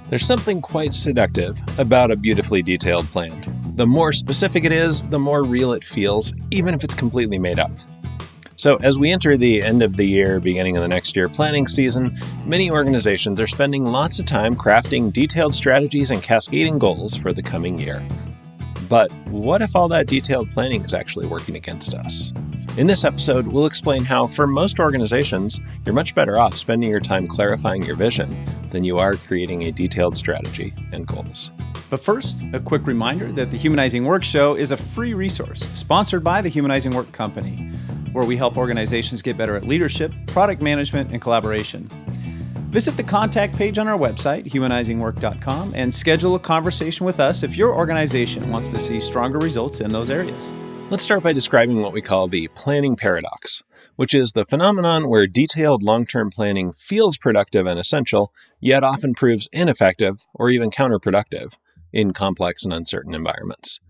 There's something quite seductive about a beautifully detailed plan. The more specific it is, the more real it feels, even if it's completely made up. So as we enter the end of the year, beginning of the next year planning season, many organizations are spending lots of time crafting detailed strategies and cascading goals for the coming year. But what if all that detailed planning is actually working against us? In this episode, we'll explain how, for most organizations, you're much better off spending your time clarifying your vision than you are creating a detailed strategy and goals. But first, a quick reminder that the Humanizing Work show is a free resource sponsored by the Humanizing Work Company, where we help organizations get better at leadership, product management, and collaboration. Visit the contact page on our website, humanizingwork.com, and schedule a conversation with us if your organization wants to see stronger results in those areas. Let's start by describing what we call the planning paradox, which is the phenomenon where detailed long-term planning feels productive and essential, yet often proves ineffective or even counterproductive in complex and uncertain environments.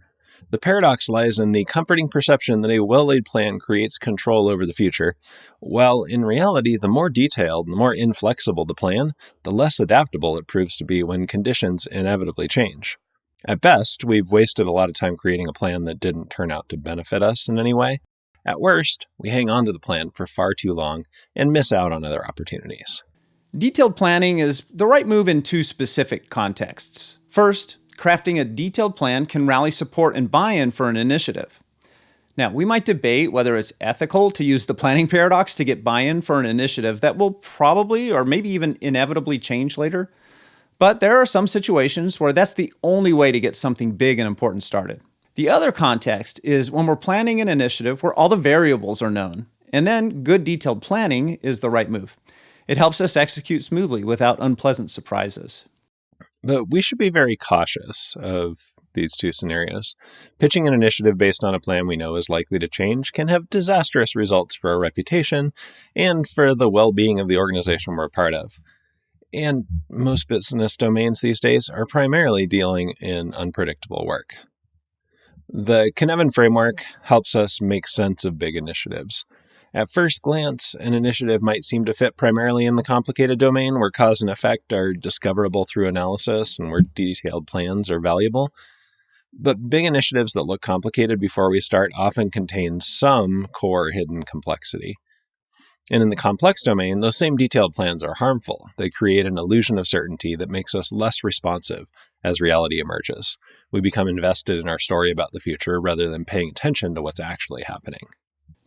The paradox lies in the comforting perception that a well-laid plan creates control over the future, while in reality, the more detailed and the more inflexible the plan, the less adaptable it proves to be when conditions inevitably change. At best, we've wasted a lot of time creating a plan that didn't turn out to benefit us in any way. At worst, we hang on to the plan for far too long and miss out on other opportunities. Detailed planning is the right move in two specific contexts. First, crafting a detailed plan can rally support and buy-in for an initiative. Now, we might debate whether it's ethical to use the planning paradox to get buy-in for an initiative that will probably or maybe even inevitably change later. But there are some situations where that's the only way to get something big and important started. The other context is when we're planning an initiative where all the variables are known, and then good detailed planning is the right move. It helps us execute smoothly without unpleasant surprises. But we should be very cautious of these two scenarios. Pitching an initiative based on a plan we know is likely to change can have disastrous results for our reputation and for the well-being of the organization we're a part of. And most business domains these days are primarily dealing in unpredictable work. The Cynefin framework helps us make sense of big initiatives. At first glance, an initiative might seem to fit primarily in the complicated domain where cause and effect are discoverable through analysis and where detailed plans are valuable. But big initiatives that look complicated before we start often contain some core hidden complexity. And in the complex domain, those same detailed plans are harmful. They create an illusion of certainty that makes us less responsive as reality emerges. We become invested in our story about the future rather than paying attention to what's actually happening.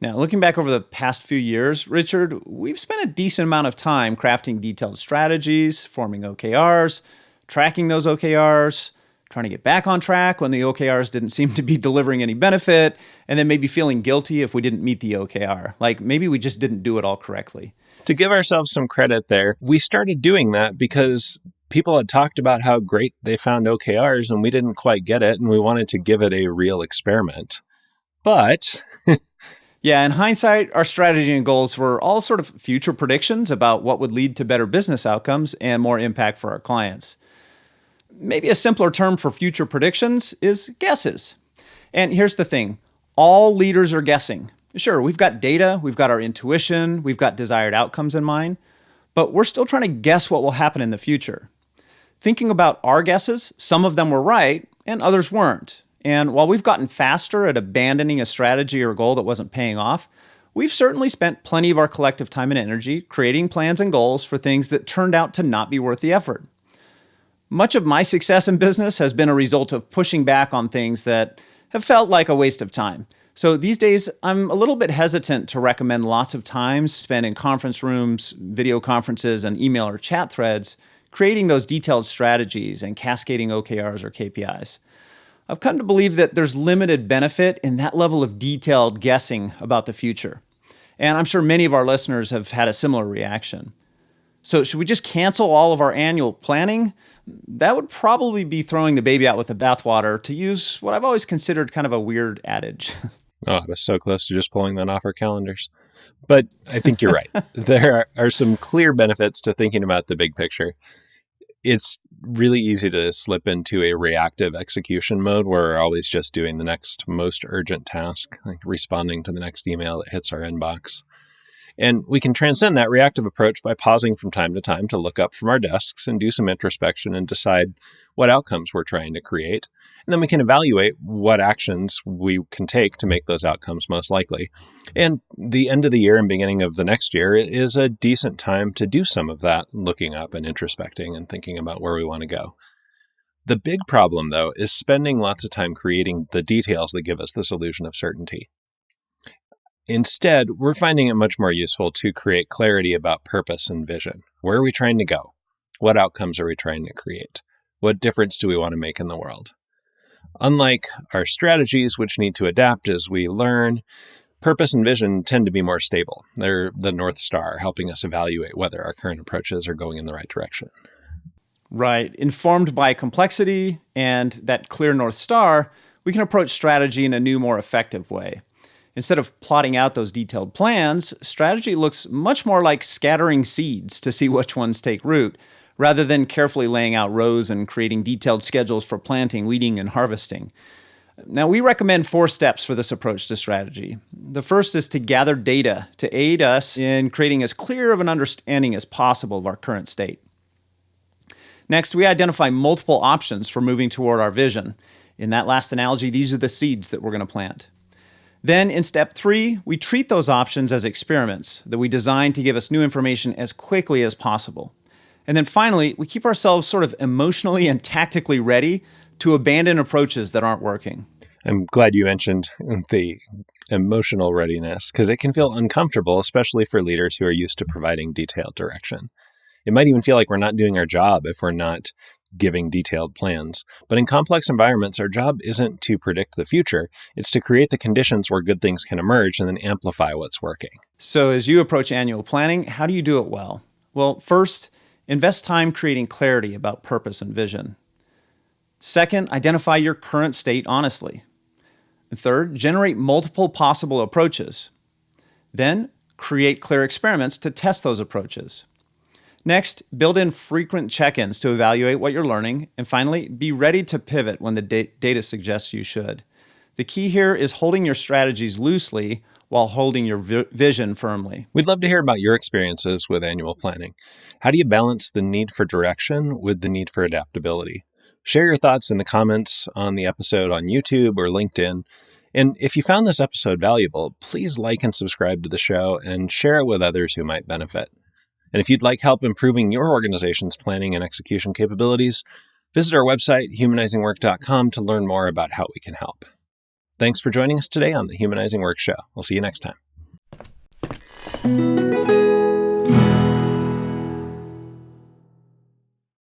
Now, looking back over the past few years, Richard, we've spent a decent amount of time crafting detailed strategies, forming OKRs, tracking those OKRs, trying to get back on track when the OKRs didn't seem to be delivering any benefit, and then maybe feeling guilty if we didn't meet the OKR. Like maybe we just didn't do it all correctly. To give ourselves some credit there, we started doing that because people had talked about how great they found OKRs and we didn't quite get it, and we wanted to give it a real experiment. But yeah, in hindsight, our strategy and goals were all sort of future predictions about what would lead to better business outcomes and more impact for our clients. Maybe a simpler term for future predictions is guesses. And here's the thing, all leaders are guessing. Sure, we've got data, we've got our intuition, we've got desired outcomes in mind, but we're still trying to guess what will happen in the future. Thinking about our guesses, some of them were right and others weren't. And while we've gotten faster at abandoning a strategy or goal that wasn't paying off, we've certainly spent plenty of our collective time and energy creating plans and goals for things that turned out to not be worth the effort. Much of my success in business has been a result of pushing back on things that have felt like a waste of time. So these days, I'm a little bit hesitant to recommend lots of time spent in conference rooms, video conferences, and email or chat threads, creating those detailed strategies and cascading OKRs or KPIs. I've come to believe that there's limited benefit in that level of detailed guessing about the future. And I'm sure many of our listeners have had a similar reaction. So should we just cancel all of our annual planning? That would probably be throwing the baby out with the bathwater, to use what I've always considered kind of a weird adage. Oh, I was so close to just pulling that off our calendars. But I think you're right. There are some clear benefits to thinking about the big picture. It's really easy to slip into a reactive execution mode where we're always just doing the next most urgent task, like responding to the next email that hits our inbox. And we can transcend that reactive approach by pausing from time to time to look up from our desks and do some introspection and decide what outcomes we're trying to create. And then we can evaluate what actions we can take to make those outcomes most likely. And the end of the year and beginning of the next year is a decent time to do some of that looking up and introspecting and thinking about where we want to go. The big problem, though, is spending lots of time creating the details that give us this illusion of certainty. Instead, we're finding it much more useful to create clarity about purpose and vision. Where are we trying to go? What outcomes are we trying to create? What difference do we want to make in the world? Unlike our strategies, which need to adapt as we learn, purpose and vision tend to be more stable. They're the North Star, helping us evaluate whether our current approaches are going in the right direction. Right. Informed by complexity and that clear North Star, we can approach strategy in a new, more effective way. Instead of plotting out those detailed plans, strategy looks much more like scattering seeds to see which ones take root, rather than carefully laying out rows and creating detailed schedules for planting, weeding, and harvesting. Now, we recommend 4 steps for this approach to strategy. The first is to gather data to aid us in creating as clear of an understanding as possible of our current state. Next, we identify multiple options for moving toward our vision. In that last analogy, these are the seeds that we're going to plant. Then in step 3, we treat those options as experiments that we design to give us new information as quickly as possible. And then finally, we keep ourselves sort of emotionally and tactically ready to abandon approaches that aren't working. I'm glad you mentioned the emotional readiness, because it can feel uncomfortable, especially for leaders who are used to providing detailed direction. It might even feel like we're not doing our job if we're not giving detailed plans. But in complex environments, our job isn't to predict the future. It's to create the conditions where good things can emerge and then amplify what's working. So as you approach annual planning, how do you do it well? Well, first, invest time creating clarity about purpose and vision. Second, identify your current state honestly. And third, generate multiple possible approaches. Then, create clear experiments to test those approaches. Next, build in frequent check-ins to evaluate what you're learning. And finally, be ready to pivot when the data suggests you should. The key here is holding your strategies loosely while holding your vision firmly. We'd love to hear about your experiences with annual planning. How do you balance the need for direction with the need for adaptability? Share your thoughts in the comments on the episode on YouTube or LinkedIn. And if you found this episode valuable, please like and subscribe to the show and share it with others who might benefit. And if you'd like help improving your organization's planning and execution capabilities, visit our website, humanizingwork.com, to learn more about how we can help. Thanks for joining us today on the Humanizing Work Show. We'll see you next time.